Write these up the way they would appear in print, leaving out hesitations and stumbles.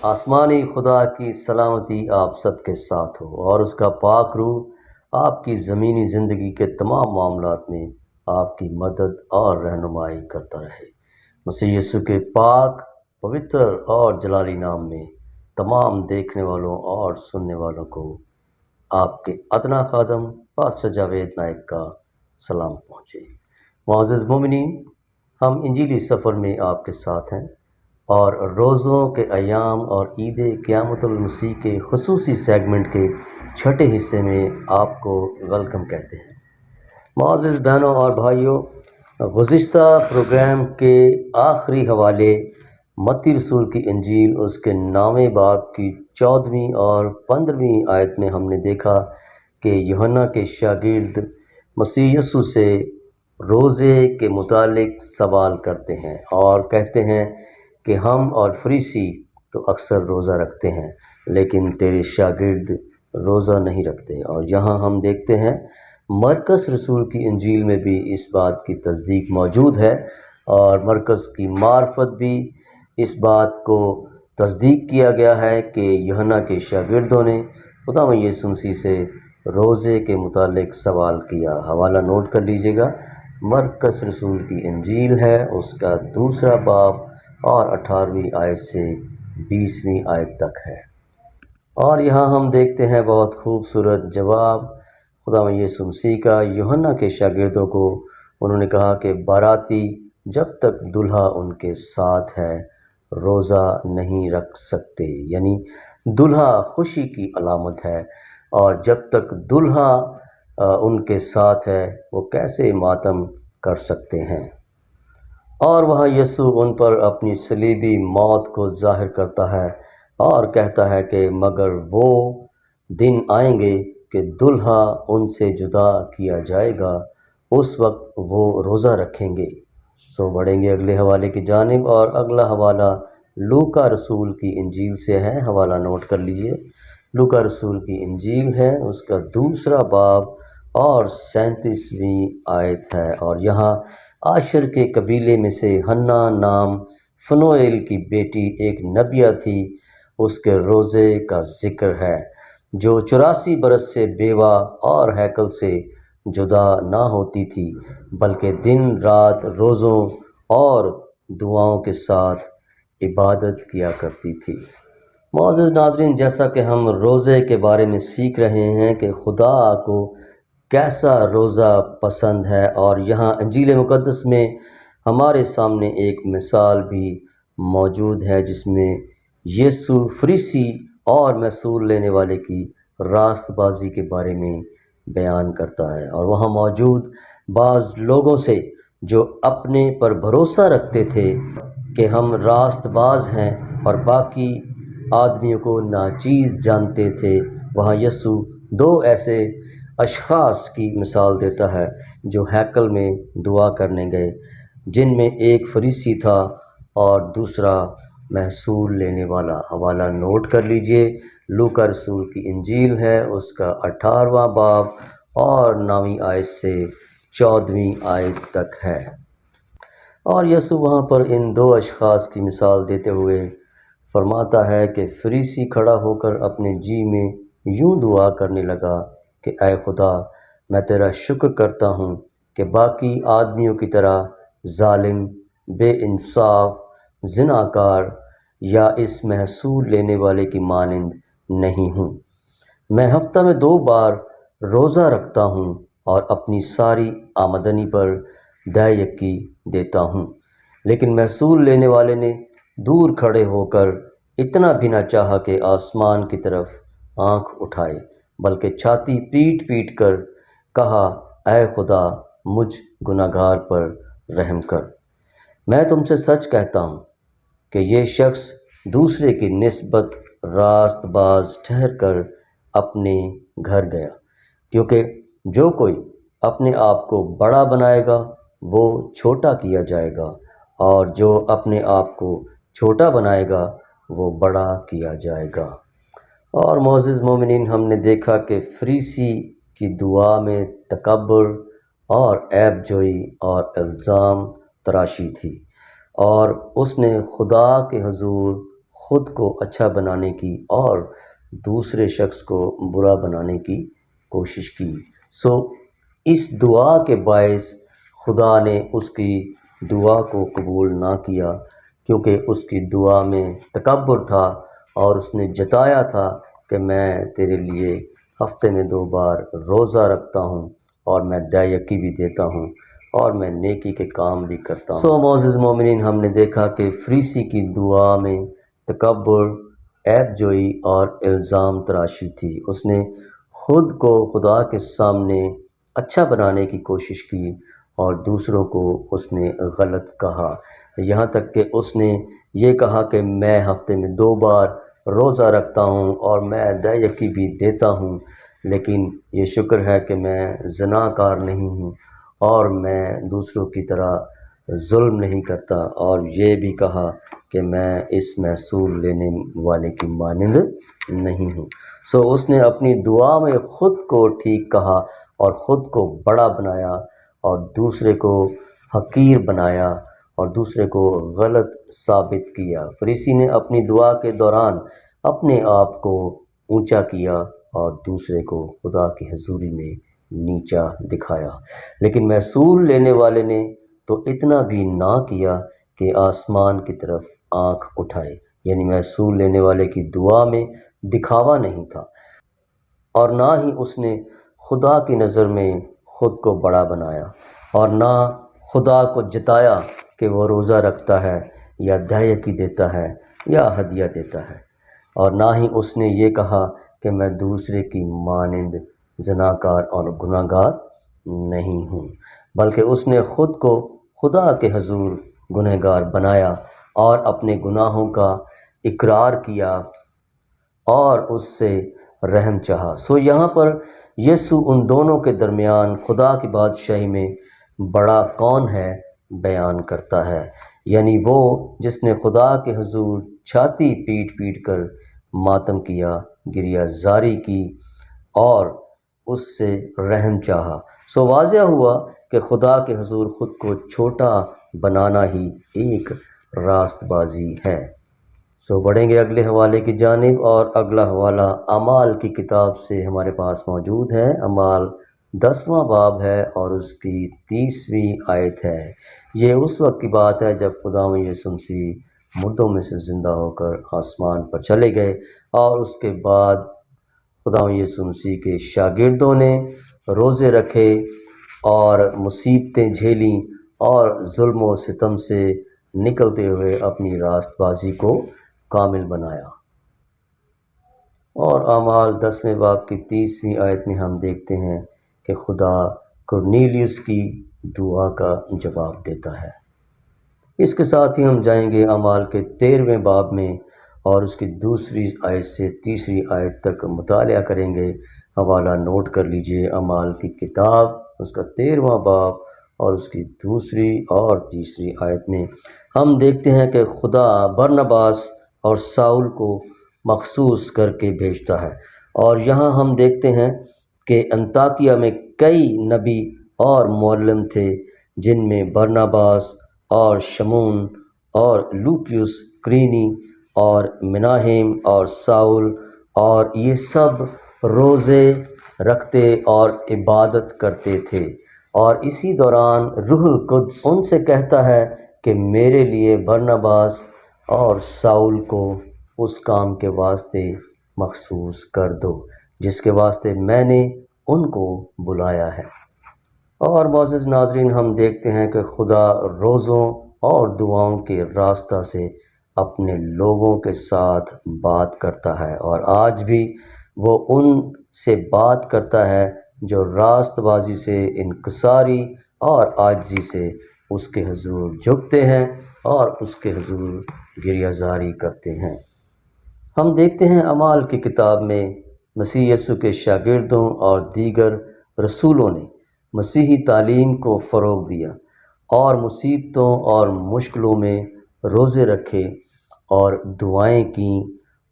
آسمانی خدا کی سلامتی آپ سب کے ساتھ ہو اور اس کا پاک روح آپ کی زمینی زندگی کے تمام معاملات میں آپ کی مدد اور رہنمائی کرتا رہے۔ مسیح یسوع کے پاک، پوتر اور جلالی نام میں تمام دیکھنے والوں اور سننے والوں کو آپ کے ادنا خادم پاسٹر جاوید نائک کا سلام پہنچے۔ معزز مومنین، ہم انجیلی سفر میں آپ کے ساتھ ہیں اور روزوں کے ایام اور عید قیامت المسیح کے خصوصی سیگمنٹ کے چھٹے حصے میں آپ کو ویلکم کہتے ہیں۔ معزز بہنوں اور بھائیوں، گزشتہ پروگرام کے آخری حوالے متی رسول کی انجیل اس کے 9ویں باب کی 14ویں اور 15ویں آیت میں ہم نے دیکھا کہ یوحنا کے شاگرد مسیح یسوع سے روزے کے متعلق سوال کرتے ہیں اور کہتے ہیں کہ ہم اور فریسی تو اکثر روزہ رکھتے ہیں لیکن تیرے شاگرد روزہ نہیں رکھتے۔ اور یہاں ہم دیکھتے ہیں مرکز رسول کی انجیل میں بھی اس بات کی تصدیق موجود ہے اور مرکز کی معرفت بھی اس بات کو تصدیق کیا گیا ہے کہ یوحنا کے شاگردوں نے خدا یسوع مسیح سے روزے کے متعلق سوال کیا۔ حوالہ نوٹ کر لیجئے گا، مرکز رسول کی انجیل ہے، اس کا 2 باب اور 18ویں آیت سے 20ویں آیت تک ہے۔ اور یہاں ہم دیکھتے ہیں بہت خوبصورت جواب خدا یسوع مسیح کا یوحنا کے شاگردوں کو۔ انہوں نے کہا کہ باراتی جب تک دلہا ان کے ساتھ ہے روزہ نہیں رکھ سکتے، یعنی دلہا خوشی کی علامت ہے اور جب تک دلہا ان کے ساتھ ہے وہ کیسے ماتم کر سکتے ہیں۔ اور وہاں یسوع ان پر اپنی صلیبی موت کو ظاہر کرتا ہے اور کہتا ہے کہ مگر وہ دن آئیں گے کہ دلہا ان سے جدا کیا جائے گا، اس وقت وہ روزہ رکھیں گے۔ سو بڑھیں گے اگلے حوالے کی جانب، اور اگلا حوالہ لوکا رسول کی انجیل سے ہے۔ حوالہ نوٹ کر لیجئے، لوکا رسول کی انجیل ہے، اس کا 2 باب اور 37ویں آیت ہے۔ اور یہاں عاشر کے قبیلے میں سے حنا نام فنویل کی بیٹی ایک نبیہ تھی، اس کے روزے کا ذکر ہے، جو 84 برس سے بیوہ اور ہیکل سے جدا نہ ہوتی تھی، بلکہ دن رات روزوں اور دعاؤں کے ساتھ عبادت کیا کرتی تھی۔ معزز ناظرین، جیسا کہ ہم روزے کے بارے میں سیکھ رہے ہیں کہ خدا کو کیسا روزہ پسند ہے، اور یہاں انجیل مقدس میں ہمارے سامنے ایک مثال بھی موجود ہے جس میں یسوع فریسی اور محصول لینے والے کی راست بازی کے بارے میں بیان کرتا ہے۔ اور وہاں موجود بعض لوگوں سے جو اپنے پر بھروسہ رکھتے تھے کہ ہم راست باز ہیں اور باقی آدمیوں کو ناچیز جانتے تھے، وہاں یسوع 2 ایسے اشخاص کی مثال دیتا ہے جو ہیکل میں دعا کرنے گئے، جن میں ایک فریسی تھا اور دوسرا محصول لینے والا۔ حوالہ نوٹ کر لیجئے، لوکا رسول کی انجیل ہے، اس کا 18واں باب اور 9ویں آیت سے 14ویں آیت تک ہے۔ اور یسوع وہاں پر ان 2 اشخاص کی مثال دیتے ہوئے فرماتا ہے کہ فریسی کھڑا ہو کر اپنے جی میں یوں دعا کرنے لگا کہ اے خدا، میں تیرا شکر کرتا ہوں کہ باقی آدمیوں کی طرح ظالم، بے انصاف، زناکار یا اس محصول لینے والے کی مانند نہیں ہوں۔ میں ہفتہ میں 2 بار روزہ رکھتا ہوں اور اپنی ساری آمدنی پر دہ یکی دیتا ہوں۔ لیکن محصول لینے والے نے دور کھڑے ہو کر اتنا بھی نہ چاہا کہ آسمان کی طرف آنکھ اٹھائے، بلکہ چھاتی پیٹ پیٹ کر کہا، اے خدا، مجھ گنہگار پر رحم کر۔ میں تم سے سچ کہتا ہوں کہ یہ شخص دوسرے کی نسبت راست باز ٹھہر کر اپنے گھر گیا، کیونکہ جو کوئی اپنے آپ کو بڑا بنائے گا وہ چھوٹا کیا جائے گا، اور جو اپنے آپ کو چھوٹا بنائے گا وہ بڑا کیا جائے گا۔ اور معزز مومنین، ہم نے دیکھا کہ فریسی کی دعا میں تکبر اور عیب جوئی اور الزام تراشی تھی، اور اس نے خدا کے حضور خود کو اچھا بنانے کی اور دوسرے شخص کو برا بنانے کی کوشش کی۔ اس دعا کے باعث خدا نے اس کی دعا کو قبول نہ کیا، کیونکہ اس کی دعا میں تکبر تھا اور اس نے جتایا تھا کہ میں تیرے لیے ہفتے میں 2 بار روزہ رکھتا ہوں اور میں دیکی بھی دیتا ہوں اور میں نیکی کے کام بھی کرتا ہوں۔ معزز مومنین، ہم نے دیکھا کہ فریسی کی دعا میں تکبر، عیب جوئی اور الزام تراشی تھی۔ اس نے خود کو خدا کے سامنے اچھا بنانے کی کوشش کی اور دوسروں کو اس نے غلط کہا، یہاں تک کہ اس نے یہ کہا کہ میں ہفتے میں 2 بار روزہ رکھتا ہوں اور میں دیکی بھی دیتا ہوں، لیکن یہ شکر ہے کہ میں زناکار نہیں ہوں اور میں دوسروں کی طرح ظلم نہیں کرتا، اور یہ بھی کہا کہ میں اس محصول لینے والے کی مانند نہیں ہوں۔ اس نے اپنی دعا میں خود کو ٹھیک کہا اور خود کو بڑا بنایا اور دوسرے کو حقیر بنایا اور دوسرے کو غلط ثابت کیا۔ فریسی نے اپنی دعا کے دوران اپنے آپ کو اونچا کیا اور دوسرے کو خدا کی حضوری میں نیچا دکھایا، لیکن محصول لینے والے نے تو اتنا بھی نہ کیا کہ آسمان کی طرف آنکھ اٹھائے، یعنی محصول لینے والے کی دعا میں دکھاوا نہیں تھا، اور نہ ہی اس نے خدا کی نظر میں خود کو بڑا بنایا، اور نہ خدا کو جتایا کہ وہ روزہ رکھتا ہے یا دیکی دیتا ہے یا ہدیہ دیتا ہے، اور نہ ہی اس نے یہ کہا کہ میں دوسرے کی مانند زناکار اور گناہگار نہیں ہوں، بلکہ اس نے خود کو خدا کے حضور گنہگار بنایا اور اپنے گناہوں کا اقرار کیا اور اس سے رحم چاہا۔ یہاں پر یسوع ان دونوں کے درمیان خدا کی بادشاہی میں بڑا کون ہے بیان کرتا ہے، یعنی وہ جس نے خدا کے حضور چھاتی پیٹ پیٹ کر ماتم کیا، گریہ زاری کی اور اس سے رحم چاہا۔ واضح ہوا کہ خدا کے حضور خود کو چھوٹا بنانا ہی ایک راست بازی ہے۔ بڑھیں گے اگلے حوالے کی جانب، اور اگلا حوالہ اعمال کی کتاب سے ہمارے پاس موجود ہے۔ اعمال 10واں باب ہے اور اس کی 30ویں آیت ہے۔ یہ اس وقت کی بات ہے جب خداوند یسوع مسیح مردوں میں سے زندہ ہو کر آسمان پر چلے گئے، اور اس کے بعد خداوند یسوع مسیح کے شاگردوں نے روزے رکھے اور مصیبتیں جھیلیں اور ظلم و ستم سے نکلتے ہوئے اپنی راست بازی کو کامل بنایا۔ اور اعمال 10ویں باب کی 30ویں آیت میں ہم دیکھتے ہیں کہ خدا کرنیلیوس کی دعا کا جواب دیتا ہے۔ اس کے ساتھ ہی ہم جائیں گے اعمال کے 13ویں باب میں اور اس کی 2 آیت سے 3 آیت تک مطالعہ کریں گے۔ حوالہ نوٹ کر لیجئے، اعمال کی کتاب اس کا 13واں باب اور اس کی 2 اور 3 آیت میں ہم دیکھتے ہیں کہ خدا برنباس اور ساؤل کو مخصوص کر کے بھیجتا ہے، اور یہاں ہم دیکھتے ہیں کہ انطاکیہ میں کئی نبی اور معلم تھے، جن میں برنباس اور شمعون اور لوکیوس کرینی اور مناہیم اور ساؤل، اور یہ سب روزے رکھتے اور عبادت کرتے تھے، اور اسی دوران روح القدس ان سے کہتا ہے کہ میرے لیے برنباس اور ساؤل کو اس کام کے واسطے مخصوص کر دو جس کے واسطے میں نے ان کو بلایا ہے۔ اور معزز ناظرین، ہم دیکھتے ہیں کہ خدا روزوں اور دعاؤں کے راستہ سے اپنے لوگوں کے ساتھ بات کرتا ہے، اور آج بھی وہ ان سے بات کرتا ہے جو راست بازی سے، انکساری اور عاجزی سے اس کے حضور جھکتے ہیں اور اس کے حضور گریہ زاری کرتے ہیں۔ ہم دیکھتے ہیں اعمال کی کتاب میں مسیح یسوع کے شاگردوں اور دیگر رسولوں نے مسیحی تعلیم کو فروغ دیا اور مصیبتوں اور مشکلوں میں روزے رکھے اور دعائیں کیں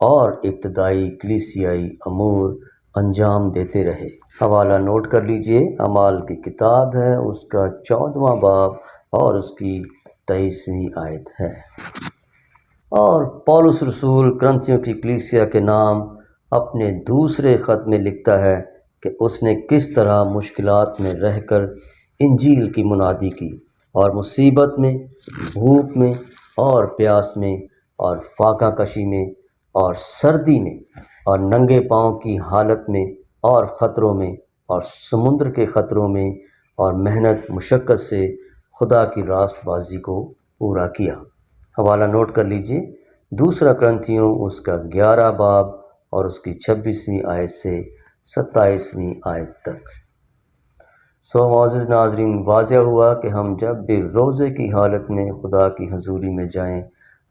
اور ابتدائی کلیسیائی امور انجام دیتے رہے۔ حوالہ نوٹ کر لیجئے، اعمال کی کتاب ہے اس کا 14واں باب اور اس کی 23ویں آیت ہے۔ اور پولس رسول کرنتھیوں کی کلیسیا کے نام اپنے دوسرے خط میں لکھتا ہے کہ اس نے کس طرح مشکلات میں رہ کر انجیل کی منادی کی، اور مصیبت میں، بھوک میں اور پیاس میں اور فاقہ کشی میں اور سردی میں اور ننگے پاؤں کی حالت میں اور خطروں میں اور سمندر کے خطروں میں اور محنت مشقت سے خدا کی راست بازی کو پورا کیا۔ حوالہ نوٹ کر لیجئے، دوسرا کرنتھیوں اس کا 11 باب اور اس کی 26ویں آیت سے 27ویں آیت تک۔ معزز ناظرین، واضح ہوا کہ ہم جب بھی روزے کی حالت میں خدا کی حضوری میں جائیں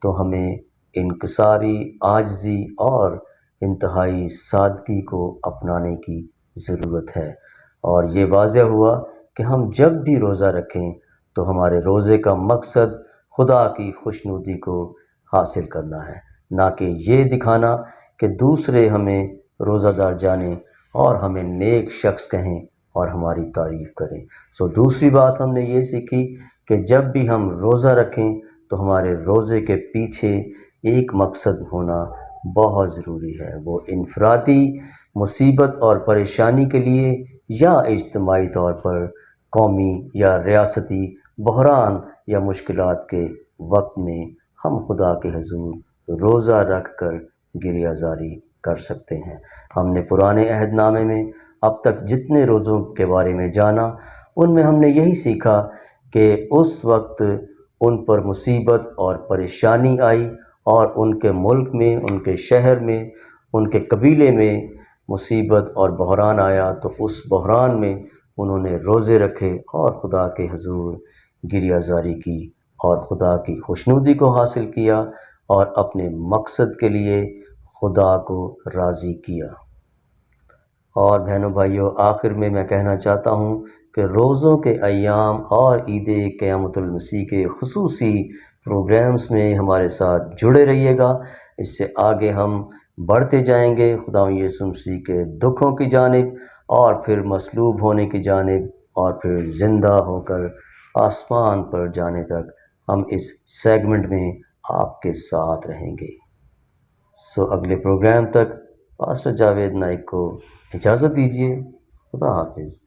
تو ہمیں انکساری، عاجزی اور انتہائی سادگی کو اپنانے کی ضرورت ہے، اور یہ واضح ہوا کہ ہم جب بھی روزہ رکھیں تو ہمارے روزے کا مقصد خدا کی خوشنودی کو حاصل کرنا ہے، نہ کہ یہ دکھانا کہ دوسرے ہمیں روزہ دار جانیں اور ہمیں نیک شخص کہیں اور ہماری تعریف کریں۔ دوسری بات ہم نے یہ سیکھی کہ جب بھی ہم روزہ رکھیں تو ہمارے روزے کے پیچھے ایک مقصد ہونا بہت ضروری ہے، وہ انفرادی مصیبت اور پریشانی کے لیے یا اجتماعی طور پر قومی یا ریاستی بحران یا مشکلات کے وقت میں ہم خدا کے حضور روزہ رکھ کر گریہ زاری کر سکتے ہیں۔ ہم نے پرانے عہد نامے میں اب تک جتنے روزوں کے بارے میں جانا، ان میں ہم نے یہی سیکھا کہ اس وقت ان پر مصیبت اور پریشانی آئی، اور ان کے ملک میں، ان کے شہر میں، ان کے قبیلے میں مصیبت اور بحران آیا تو اس بحران میں انہوں نے روزے رکھے اور خدا کے حضور گریہ زاری کی اور خدا کی خوشنودی کو حاصل کیا اور اپنے مقصد کے لیے خدا کو راضی کیا۔ اور بہنوں بھائیوں، آخر میں کہنا چاہتا ہوں کہ روزوں کے ایام اور عید قیامت المسیح کے خصوصی پروگرامز میں ہمارے ساتھ جڑے رہیے گا۔ اس سے آگے ہم بڑھتے جائیں گے خدا یسوع مسیح کے دکھوں کی جانب، اور پھر مصلوب ہونے کی جانب، اور پھر زندہ ہو کر آسمان پر جانے تک ہم اس سیگمنٹ میں آپ کے ساتھ رہیں گے۔ اگلے پروگرام تک پاسٹر جاوید نائک کو اجازت دیجیے۔ خدا حافظ۔